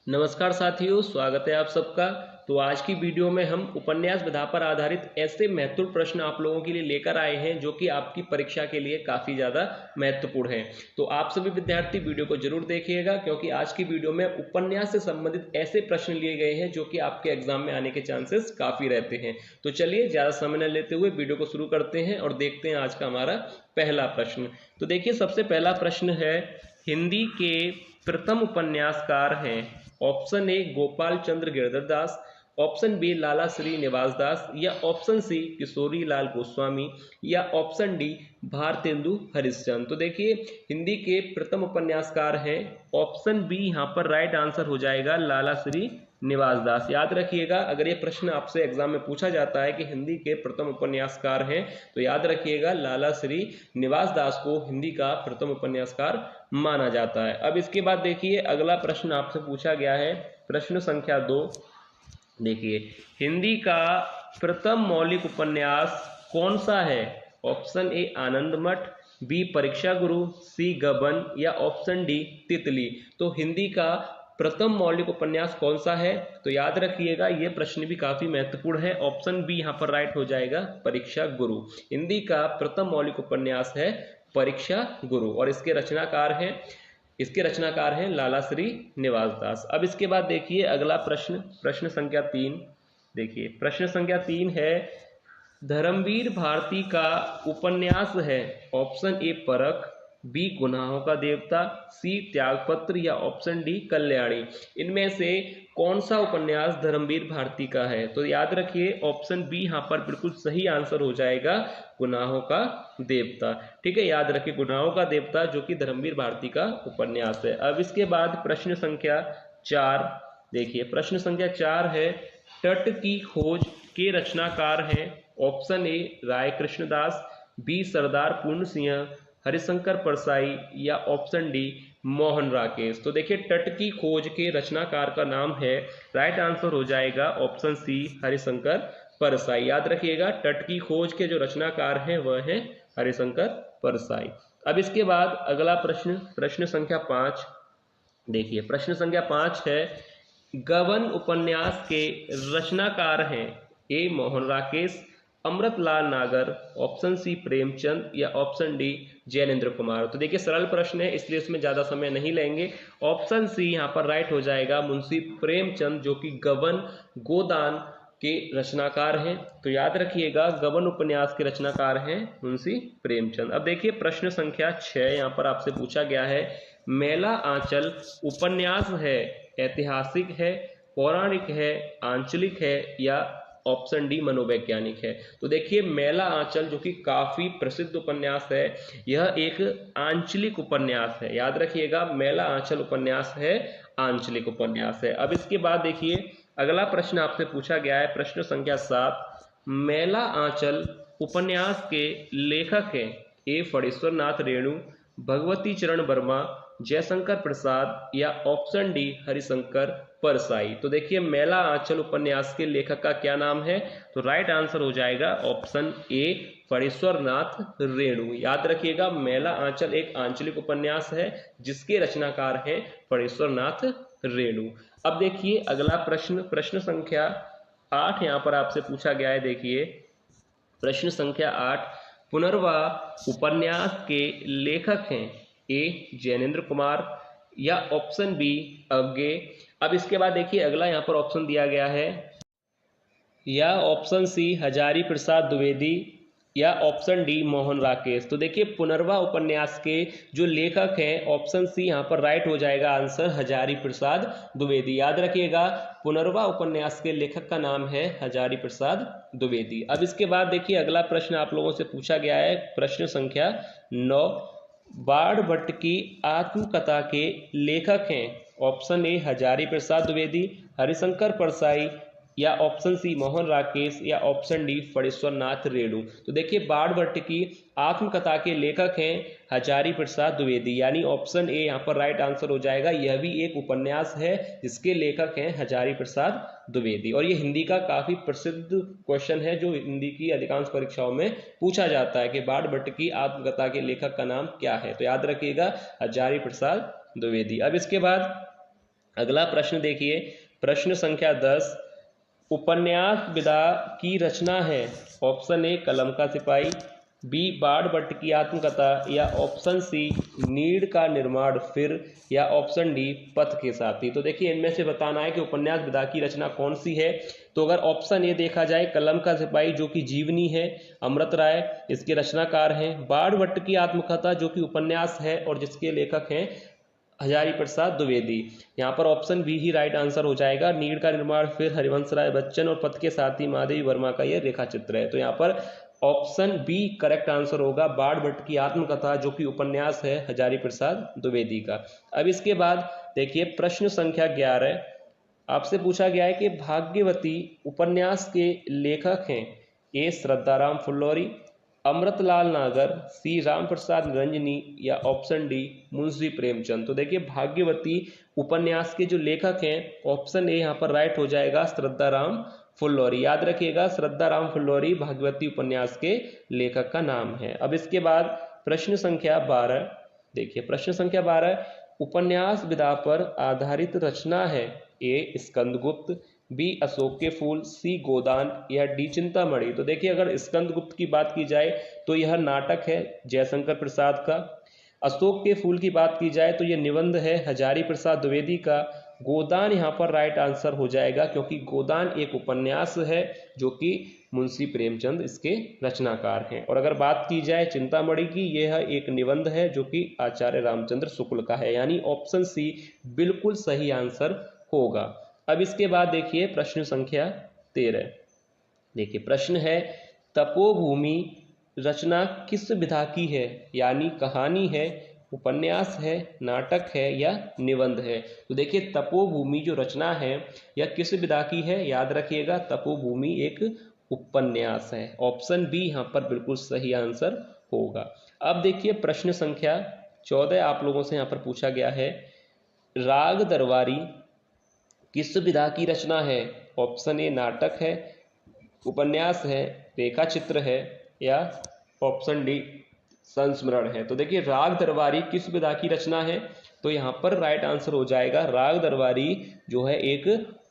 नमस्कार साथियों, स्वागत है आप सबका। तो आज की वीडियो में हम उपन्यास विधा पर आधारित ऐसे महत्वपूर्ण प्रश्न आप लोगों के लिए लेकर आए हैं जो कि आपकी परीक्षा के लिए काफ़ी ज़्यादा महत्वपूर्ण है। तो आप सभी विद्यार्थी वीडियो को जरूर देखिएगा, क्योंकि आज की वीडियो में उपन्यास से संबंधित ऐसे प्रश्न लिए गए हैं जो कि आपके एग्जाम में आने के चांसेस काफ़ी रहते हैं। तो चलिए ज़्यादा समय न लेते हुए वीडियो को शुरू करते हैं और देखते हैं आज का हमारा पहला प्रश्न। तो देखिए, सबसे पहला प्रश्न है, हिंदी के प्रथम उपन्यासकार हैं। Option A Gopal Chandra Girdhar Das, option B Lala Shrinivas Das, या ऑप्शन सी किशोरी लाल गोस्वामी, या ऑप्शन डी भारतेंदु हरिश्चंद्र। तो देखिए, हिंदी के प्रथम उपन्यासकार हैं, ऑप्शन बी यहाँ पर राइट आंसर हो जाएगा, लाला श्री निवास दास। याद रखिएगा, अगर ये प्रश्न आपसे एग्जाम में पूछा जाता है कि हिंदी के प्रथम उपन्यासकार हैं, तो याद रखिएगा लाला श्री निवास दास को हिंदी का प्रथम उपन्यासकार माना जाता है। अब इसके बाद देखिए, अगला प्रश्न आपसे पूछा गया है, प्रश्न संख्या 2। देखिए, हिंदी का प्रथम मौलिक उपन्यास कौन सा है? ऑप्शन ए आनंद मठ, बी परीक्षा गुरु, सी गबन, या ऑप्शन डी तितली। तो हिंदी का प्रथम मौलिक उपन्यास कौन सा है? तो याद रखिएगा, यह प्रश्न भी काफी महत्वपूर्ण है। ऑप्शन बी यहाँ पर राइट हो जाएगा, परीक्षा गुरु। हिंदी का प्रथम मौलिक उपन्यास है परीक्षा गुरु, और इसके रचनाकार हैं लाला श्री निवास दास। अब इसके बाद देखिए अगला प्रश्न, प्रश्न संख्या 3। देखिए, प्रश्न संख्या 3 है, धर्मवीर भारती का उपन्यास है। ऑप्शन ए परख, बी गुनाहों का देवता, सी त्यागपत्र, या ऑप्शन डी कल्याणी। इनमें से कौन सा उपन्यास धर्मवीर भारती का है? तो याद रखिए, ऑप्शन बी यहाँ पर बिल्कुल सही आंसर हो जाएगा, गुनाहों का देवता। ठीक है, याद रखिए, गुनाहों का देवता जो कि धर्मवीर भारती का उपन्यास है। अब इसके बाद प्रश्न संख्या 4। देखिए, प्रश्न संख्या 4 है, तट की खोज के रचनाकार हैं। Option A Rai Krishnadas, B Sardar Purna Singh, Harishankar Parsai, या ऑप्शन डी मोहन राकेश। तो देखिए, तट की खोज के रचनाकार का नाम है, राइट आंसर हो जाएगा ऑप्शन सी हरिशंकर परसाई। याद रखिएगा, तट की खोज के जो रचनाकार हैं वह हैं हरिशंकर परसाई। अब इसके बाद अगला प्रश्न, प्रश्न संख्या 5। देखिए, प्रश्न संख्या 5 है, गबन उपन्यास के रचनाकार हैं। ए मोहन राकेश, अमृतलाल नागर, ऑप्शन सी प्रेमचंद, या ऑप्शन डी जैनेन्द्र कुमार। तो देखिए, सरल प्रश्न है, इसलिए इसमें ज़्यादा समय नहीं लेंगे। ऑप्शन सी यहाँ पर राइट हो जाएगा, मुंशी प्रेमचंद, जो कि गबन गोदान के रचनाकार हैं। तो याद रखिएगा, गबन उपन्यास के रचनाकार हैं मुंशी प्रेमचंद। अब देखिए, प्रश्न संख्या 6 यहाँ पर आपसे पूछा गया है, मेला आंचल उपन्यास है, ऐतिहासिक है, पौराणिक है, आंचलिक है, या ऑप्शन डी मनोवैज्ञानिक है। तो देखिए, मेला आंचल जो कि काफी प्रसिद्ध उपन्यास है, यह एक आंचलिक उपन्यास है। याद रखिएगा, मेला आंचल उपन्यास है, आंचलिक उपन्यास है। अब इसके बाद देखिए, अगला प्रश्न आपसे पूछा गया है, प्रश्न संख्या 7। मेला आंचल उपन्यास के लेखक हैं। ए फणीश्वर नाथ रेणु, भगवती चरण वर्मा, जयशंकर प्रसाद, या ऑप्शन डी हरिशंकर परसाई। तो देखिए, मेला आंचल उपन्यास के लेखक का क्या नाम है? तो राइट आंसर हो जाएगा ऑप्शन ए फणीश्वर नाथ रेणु। याद रखिएगा, मेला आंचल एक आंचलिक उपन्यास है जिसके रचनाकार हैं फणीश्वर नाथ रेणु। अब देखिए अगला प्रश्न, प्रश्न संख्या 8 यहाँ पर आपसे पूछा गया है। देखिए, प्रश्न संख्या 8, पुनर्वा उपन्यास के लेखक हैं। ए जैनेन्द्र कुमार, या ऑप्शन बी अज्ञे। अब इसके बाद देखिए, अगला यहाँ पर ऑप्शन दिया गया है, या ऑप्शन सी हजारी प्रसाद द्विवेदी, या ऑप्शन डी मोहन राकेश। तो देखिए, पुनर्वा उपन्यास के जो लेखक हैं, ऑप्शन सी यहाँ पर राइट हो जाएगा आंसर, हजारी प्रसाद द्विवेदी। याद रखिएगा, पुनर्वा उपन्यास के लेखक का नाम है हजारी प्रसाद द्विवेदी। अब इसके बाद देखिए, अगला प्रश्न आप लोगों से पूछा गया है, प्रश्न संख्या 9, बाण भट्ट की आत्मकथा के लेखक हैं। ऑप्शन ए हजारी प्रसाद द्विवेदी, हरिशंकर परसाई, या ऑप्शन सी मोहन राकेश, या ऑप्शन डी फणीश्वर नाथ रेणु। तो देखिए, बाण भट्ट की आत्मकथा के लेखक हैं हजारी प्रसाद द्विवेदी, यानी ऑप्शन ए यहाँ पर राइट आंसर हो जाएगा। यह भी एक उपन्यास है जिसके लेखक हैं हजारी प्रसाद द्विवेदी, और ये हिंदी का काफी प्रसिद्ध क्वेश्चन है जो हिंदी की अधिकांश परीक्षाओं में पूछा जाता है कि बाण भट्ट की आत्मकथा के लेखक का नाम क्या है। तो याद रखिएगा, हजारी प्रसाद द्विवेदी। अब इसके बाद अगला प्रश्न देखिए, प्रश्न संख्या 10, उपन्यास विधा की रचना है। ऑप्शन ए कलम का सिपाही, बी बाण भट्ट की आत्मकथा, या ऑप्शन सी नीड़ का निर्माण फिर, या ऑप्शन डी पथ के साथी। तो देखिए इनमें से बताना है कि उपन्यास विधा की रचना कौन सी है। तो अगर ऑप्शन ए देखा जाए कलम का सिपाही जो कि जीवनी है, अमृत राय इसके रचनाकार हैं। बाण भट्ट की आत्मकथा जो कि उपन्यास है और जिसके लेखक हैं हजारी प्रसाद द्विवेदी। यहाँ पर ऑप्शन बी ही राइट आंसर हो जाएगा। नीड़ का निर्माण फिर हरिवंश राय बच्चन और पथ के साथी महादेवी वर्मा का यह रेखा चित्र है। तो यहाँ पर ऑप्शन बी करेक्ट आंसर होगा, बाण भट्ट की आत्मकथा जो कि उपन्यास है हजारी प्रसाद द्विवेदी का। अब इसके बाद देखिए प्रश्न संख्या 11, आपसे पूछा गया है कि भाग्यवती उपन्यास के लेखक हैं। ए श्रद्धाराम फुल्लौरी, अमृतलाल नागर, सी राम प्रसाद निरंजनी, या ऑप्शन डी मुंशी प्रेमचंद। तो देखिए भाग्यवती उपन्यास के जो लेखक हैं, ऑप्शन ए यहाँ पर राइट हो जाएगा, श्रद्धाराम फुल्लौरी। याद रखिएगा श्रद्धाराम फुल्लौरी भाग्यवती उपन्यास के लेखक का नाम है। अब इसके बाद प्रश्न संख्या 12 देखिए, प्रश्न संख्या 12, उपन्यास विधा पर आधारित रचना है। ए स्कंदगुप्त, बी अशोक के फूल, सी गोदान, या डी चिंतामणि। तो देखिए अगर स्कंदगुप्त की बात की जाए तो यह नाटक है जयशंकर प्रसाद का। अशोक के फूल की बात की जाए तो यह निबंध है हजारी प्रसाद द्विवेदी का। गोदान यहाँ पर राइट आंसर हो जाएगा क्योंकि गोदान एक उपन्यास है जो कि मुंशी प्रेमचंद इसके रचनाकार हैं। और अगर बात की जाए चिंतामणि की, यह एक निबंध है जो कि आचार्य रामचंद्र शुक्ल का है, यानी ऑप्शन सी बिल्कुल सही आंसर होगा। अब इसके बाद देखिए प्रश्न संख्या 13, देखिए प्रश्न है तपोभूमि रचना किस विधा की है, यानी कहानी है, उपन्यास है, नाटक है, या निबंध है। तो देखिए तपोभूमि जो रचना है यह किस विधा की है, याद रखिएगा तपोभूमि एक उपन्यास है। ऑप्शन बी यहाँ पर बिल्कुल सही आंसर होगा। अब देखिए प्रश्न संख्या 14 आप लोगों से यहाँ पर पूछा गया है, राग दरबारी किस विधा की रचना है। ऑप्शन ए नाटक है, उपन्यास है, रेखा चित्र है, या ऑप्शन डी संस्मरण है। तो देखिए राग दरबारी किस विधा की रचना है, तो यहाँ पर राइट आंसर हो जाएगा राग दरबारी जो है एक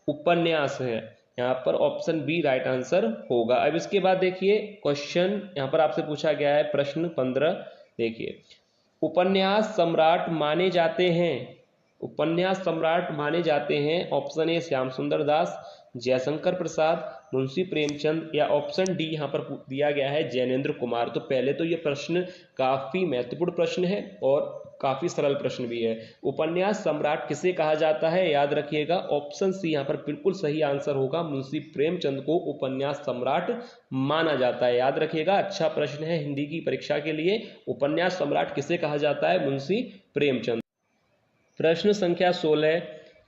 उपन्यास है। यहाँ पर ऑप्शन बी राइट आंसर होगा। अब इसके बाद देखिए क्वेश्चन यहाँ पर आपसे पूछा गया है प्रश्न 15, देखिए उपन्यास सम्राट माने जाते हैं, उपन्यास सम्राट माने जाते हैं। ऑप्शन ए श्याम सुंदर दास, जयशंकर प्रसाद, मुंशी प्रेमचंद, या ऑप्शन डी यहाँ पर दिया गया है जैनेन्द्र कुमार। तो पहले तो ये प्रश्न काफी महत्वपूर्ण प्रश्न है और काफी सरल प्रश्न भी है। उपन्यास सम्राट किसे कहा जाता है, याद रखिएगा ऑप्शन सी यहाँ पर बिल्कुल सही आंसर होगा, मुंशी प्रेमचंद को उपन्यास सम्राट माना जाता है। याद रखिएगा अच्छा प्रश्न है हिंदी की परीक्षा के लिए, उपन्यास सम्राट किसे कहा जाता है, मुंशी प्रेमचंद। प्रश्न संख्या 16,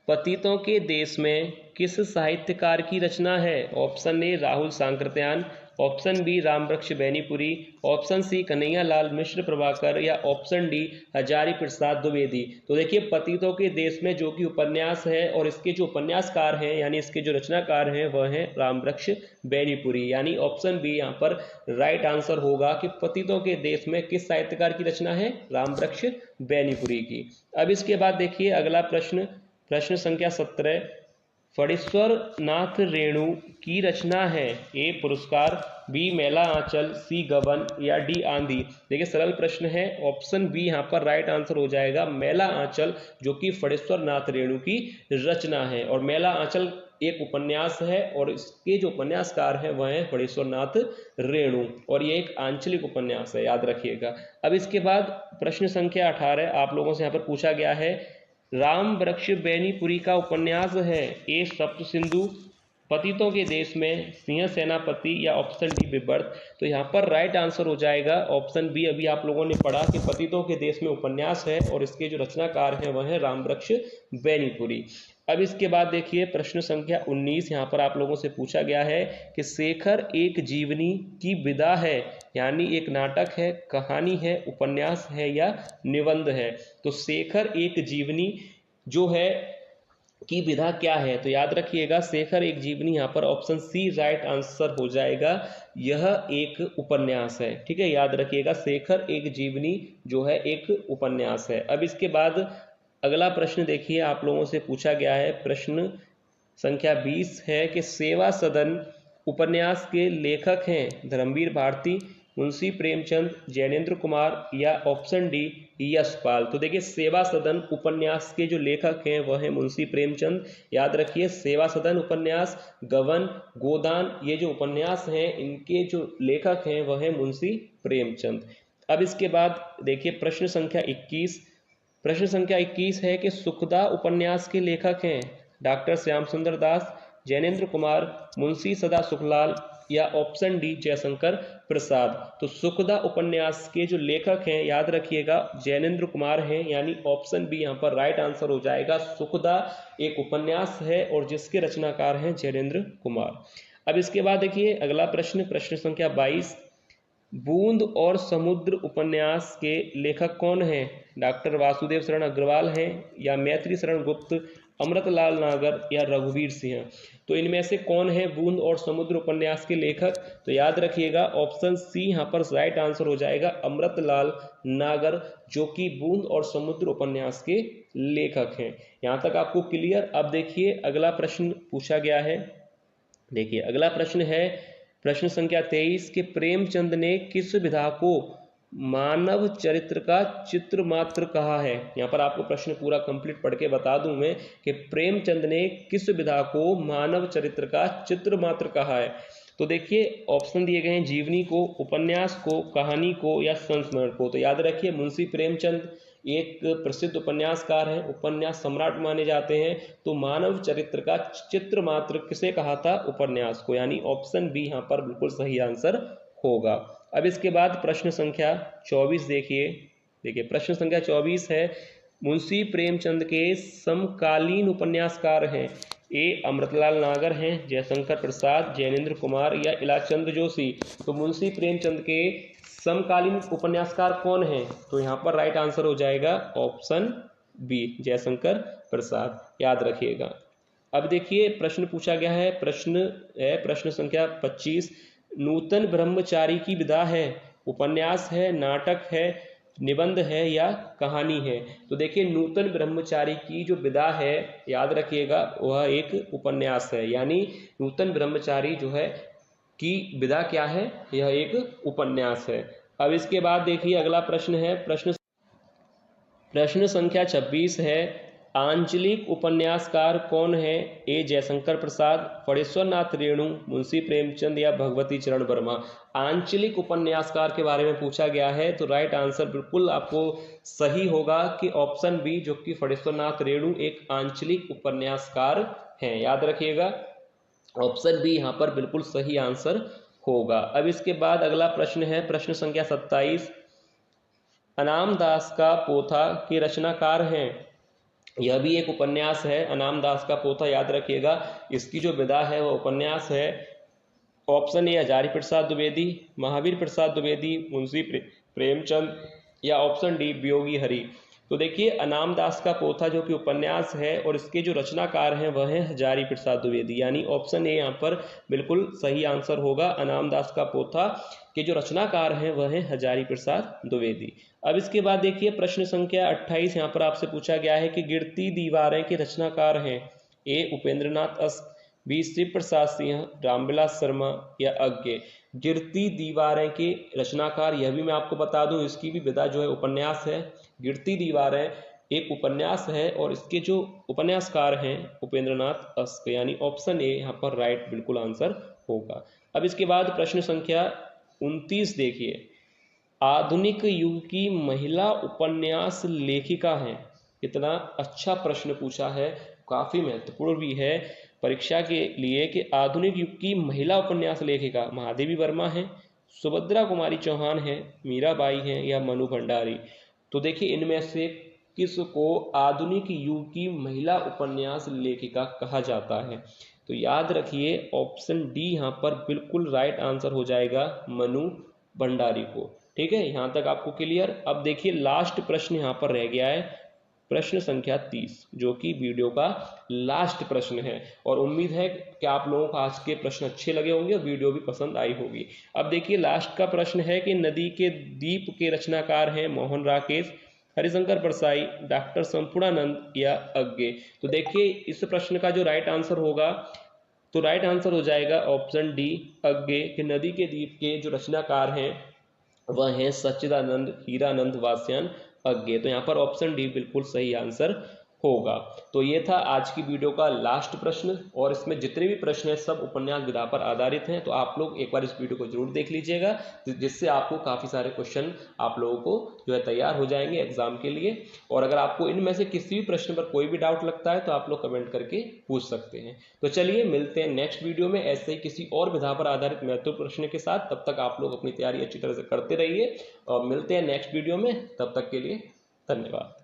पतितों के देश में किस साहित्यकार की रचना है। Option A Rahul Sankrityayan, option B Rambriksh Benipuri, option C Kanhaiyalal Mishra Prabhakar, या ऑप्शन डी हजारी प्रसाद द्विवेदी। तो देखिए पतितों के देश में जो कि उपन्यास है और इसके जो उपन्यासकार हैं यानी इसके जो रचनाकार हैं वह हैं रामवृक्ष बेनीपुरी, यानी ऑप्शन बी यहाँ पर राइट आंसर होगा कि पतितों के देश में किस साहित्यकार की रचना है, रामवृक्ष बेनीपुरी की। अब इसके बाद देखिए अगला प्रश्न, प्रश्न संख्या 17, फणीश्वर नाथ रेणु की रचना है। ए पुरस्कार, बी मेला आंचल, सी गबन, या डी आंधी। देखिए सरल प्रश्न है, ऑप्शन बी यहाँ पर राइट आंसर हो जाएगा, मेला आंचल जो कि फणीश्वर नाथ रेणु की रचना है। और मेला आंचल एक उपन्यास है और इसके जो उपन्यासकार हैं वह हैं फणीश्वर नाथ रेणु, और ये एक आंचलिक उपन्यास है, याद रखिएगा। अब इसके बाद प्रश्न संख्या 18 आप लोगों से यहाँ पर पूछा गया है, रामवृक्ष बेनीपुरी का उपन्यास है। ए सप्त सिंधु, पतितों के देश में, सिंह सेनापति, या ऑप्शन डी विवर्त। तो यहाँ पर राइट आंसर हो जाएगा ऑप्शन बी, अभी आप लोगों ने पढ़ा कि पतितों के देश में उपन्यास है और इसके जो रचनाकार हैं वह है रामवृक्ष बेनीपुरी। अब इसके बाद देखिए प्रश्न संख्या 19 यहाँ पर आप लोगों से पूछा गया है कि शेखर एक जीवनी की विधा है, यानी एक नाटक है, कहानी है, उपन्यास है, या निबंध है। तो शेखर एक जीवनी जो है की विधा क्या है, तो याद रखिएगा शेखर एक जीवनी यहाँ पर ऑप्शन सी राइट आंसर हो जाएगा, यह एक उपन्यास है। ठीक है, याद रखिएगा शेखर एक जीवनी जो है एक उपन्यास है। अब इसके बाद अगला प्रश्न देखिए आप लोगों से पूछा गया है, प्रश्न संख्या 20 है कि सेवा सदन उपन्यास के लेखक हैं धर्मवीर भारती, मुंशी प्रेमचंद, जैनेन्द्र कुमार या ऑप्शन डी यशपाल। तो देखिए सेवा सदन उपन्यास के जो लेखक हैं वह हैं मुंशी प्रेमचंद। याद रखिए सेवा सदन उपन्यास, गबन, गोदान, ये जो उपन्यास हैं इनके जो लेखक हैं वह हैं मुंशी प्रेमचंद। अब इसके बाद देखिए प्रश्न संख्या 21। प्रश्न संख्या 21 है कि सुखदा उपन्यास के लेखक हैं डॉक्टर श्याम सुंदर दास, जैनेन्द्र कुमार, मुंशी सदा सुखलाल या ऑप्शन डी जयशंकर प्रसाद। तो सुखदा उपन्यास के जो लेखक हैं याद रखिएगा जैनेन्द्र कुमार हैं, यानी ऑप्शन बी यहाँ पर राइट आंसर हो जाएगा। सुखदा एक उपन्यास है और जिसके रचनाकार हैं जैनेन्द्र कुमार। अब इसके बाद देखिए अगला प्रश्न, प्रश्न संख्या 22। बूंद और समुद्र उपन्यास के लेखक कौन हैं? डॉक्टर वासुदेव शरण अग्रवाल हैं या मैत्री शरण गुप्त, अमृतलाल नागर या रघुवीर सिंह। तो इनमें से कौन है बूंद और समुद्र उपन्यास के लेखक? तो याद रखिएगा ऑप्शन सी यहाँ पर राइट आंसर हो जाएगा, अमृतलाल नागर, जो कि बूंद और समुद्र उपन्यास के लेखक हैं। यहाँ तक आपको क्लियर। अब देखिए अगला प्रश्न पूछा गया है, देखिए अगला प्रश्न है प्रश्न संख्या 23 के प्रेमचंद ने किस विधा को मानव चरित्र का चित्र मात्र कहा है? यहाँ पर आपको प्रश्न पूरा कंप्लीट पढ़ के बता दूं मैं कि प्रेमचंद ने किस विधा को मानव चरित्र का चित्र मात्र कहा है। तो देखिए ऑप्शन दिए गए हैं, जीवनी को, उपन्यास को, कहानी को या संस्मरण को। तो याद रखिए मुंशी प्रेमचंद एक प्रसिद्ध उपन्यासकार हैं, उपन्यास सम्राट माने जाते हैं। तो मानव चरित्र का चित्र मात्र किसे कहा था? उपन्यास को, यानी ऑप्शन बी यहाँ पर बिल्कुल सही आंसर होगा। अब इसके बाद प्रश्न संख्या 24 देखिए प्रश्न संख्या 24 है, मुंशी प्रेमचंद के समकालीन उपन्यासकार हैं ए अमृतलाल नागर हैं, जयशंकर प्रसाद, जैनेन्द्र कुमार या इलाचंद जोशी। तो मुंशी प्रेमचंद के समकालीन उपन्यासकार कौन हैं? तो यहाँ पर राइट आंसर हो जाएगा ऑप्शन बी जयशंकर प्रसाद, याद रखिएगा। अब देखिए प्रश्न पूछा गया है, प्रश्न संख्या 25। नूतन ब्रह्मचारी की विधा है, उपन्यास है, नाटक है, निबंध है या कहानी है? तो देखिए नूतन ब्रह्मचारी की जो विधा है याद रखिएगा वह एक उपन्यास है, यानी नूतन ब्रह्मचारी जो है की विधा क्या है? यह एक उपन्यास है। अब इसके बाद देखिए अगला प्रश्न है, प्रश्न संख्या 26 है, आंचलिक उपन्यासकार कौन है? ए जयशंकर प्रसाद, फणेश्वर नाथ रेणु, मुंशी प्रेमचंद या भगवती चरण वर्मा। आंचलिक उपन्यासकार के बारे में पूछा गया है, तो राइट आंसर बिल्कुल आपको सही होगा कि ऑप्शन बी, जो कि फणेश्वर नाथ रेणु एक आंचलिक उपन्यासकार हैं। याद रखिएगा ऑप्शन बी यहाँ पर बिल्कुल सही आंसर होगा। अब इसके बाद अगला प्रश्न है, प्रश्न संख्या 27। अनाम दास का पोथा के रचनाकार हैं, यह भी एक उपन्यास है। अनाम दास का पोथा याद रखिएगा इसकी जो विधा है वह उपन्यास है। ऑप्शन ए हजारी प्रसाद द्विवेदी, महावीर प्रसाद द्विवेदी, मुंशी प्रेमचंद या ऑप्शन डी वियोगी हरि। तो देखिए अनाम दास का पोथा जो कि उपन्यास है और इसके जो रचनाकार हैं वह हैं हजारी प्रसाद द्विवेदी, यानी ऑप्शन ए यहाँ पर बिल्कुल सही आंसर होगा। अनाम दास का पोथा के जो रचनाकार हैं वह हैं हजारी प्रसाद द्विवेदी। अब इसके बाद देखिए प्रश्न संख्या 28 यहाँ पर आपसे पूछा गया है कि गिरती दीवारें के रचनाकार हैं ए उपेंद्रनाथ अस्क, बी शिव प्रसाद सिंह, रामविलास शर्मा या अज्ञे। गिरती दीवारें के रचनाकार, यह भी मैं आपको बता दूं इसकी भी विधा जो है उपन्यास है। गिरती दीवारें एक उपन्यास है और इसके जो उपन्यासकार हैं उपेंद्रनाथ अस्क, यानी ऑप्शन ए यहाँ पर राइट बिल्कुल आंसर होगा। अब इसके बाद प्रश्न संख्या 29 देखिए, आधुनिक युग की महिला उपन्यास लेखिका हैं। कितना अच्छा प्रश्न पूछा है, काफी महत्वपूर्ण भी है परीक्षा के लिए कि आधुनिक युग की महिला उपन्यास लेखिका महादेवी वर्मा है, सुभद्रा कुमारी चौहान है, मीराबाई हैं या मनु भंडारी। तो देखिए इनमें से किसको आधुनिक युग की महिला उपन्यास लेखिका कहा जाता है? तो याद रखिए ऑप्शन डी यहाँ पर बिल्कुल राइट आंसर हो जाएगा, मनु भंडारी को। ठीक है, यहाँ तक आपको क्लियर। अब देखिए लास्ट प्रश्न यहाँ पर रह गया है, प्रश्न संख्या 30, जो कि वीडियो का लास्ट प्रश्न है और उम्मीद है कि आप लोगों को आज के प्रश्न अच्छे लगे होंगे और वीडियो भी पसंद आई होगी। अब देखिए लास्ट का प्रश्न है कि नदी के दीप के रचनाकार हैं मोहन राकेश, हरिशंकर परसाई, डॉक्टर संपूर्णानंद या अज्ञे। तो देखिए इस प्रश्न का जो राइट आंसर होगा, तो राइट आंसर हो जाएगा ऑप्शन डी अज्ञे, कि नदी के द्वीप के जो रचनाकार हैं वह हैं सच्चिदानंद, हीरानंद, वात्स्यायन, अज्ञे। तो यहाँ पर ऑप्शन डी बिल्कुल सही आंसर होगा। तो ये था आज की वीडियो का लास्ट प्रश्न, और इसमें जितने भी प्रश्न हैं सब उपन्यास विधा पर आधारित हैं। तो आप लोग एक बार इस वीडियो को जरूर देख लीजिएगा, जिससे आपको काफ़ी सारे क्वेश्चन आप लोगों को जो है तैयार हो जाएंगे एग्जाम के लिए। और अगर आपको इनमें से किसी भी प्रश्न पर कोई भी डाउट लगता है तो आप लोग कमेंट करके पूछ सकते हैं। तो चलिए मिलते हैं नेक्स्ट वीडियो में ऐसे ही किसी और विधा पर आधारित महत्वपूर्ण प्रश्न के साथ। तब तक आप लोग अपनी तैयारी अच्छी तरह से करते रहिए और मिलते हैं नेक्स्ट वीडियो में। तब तक के लिए धन्यवाद।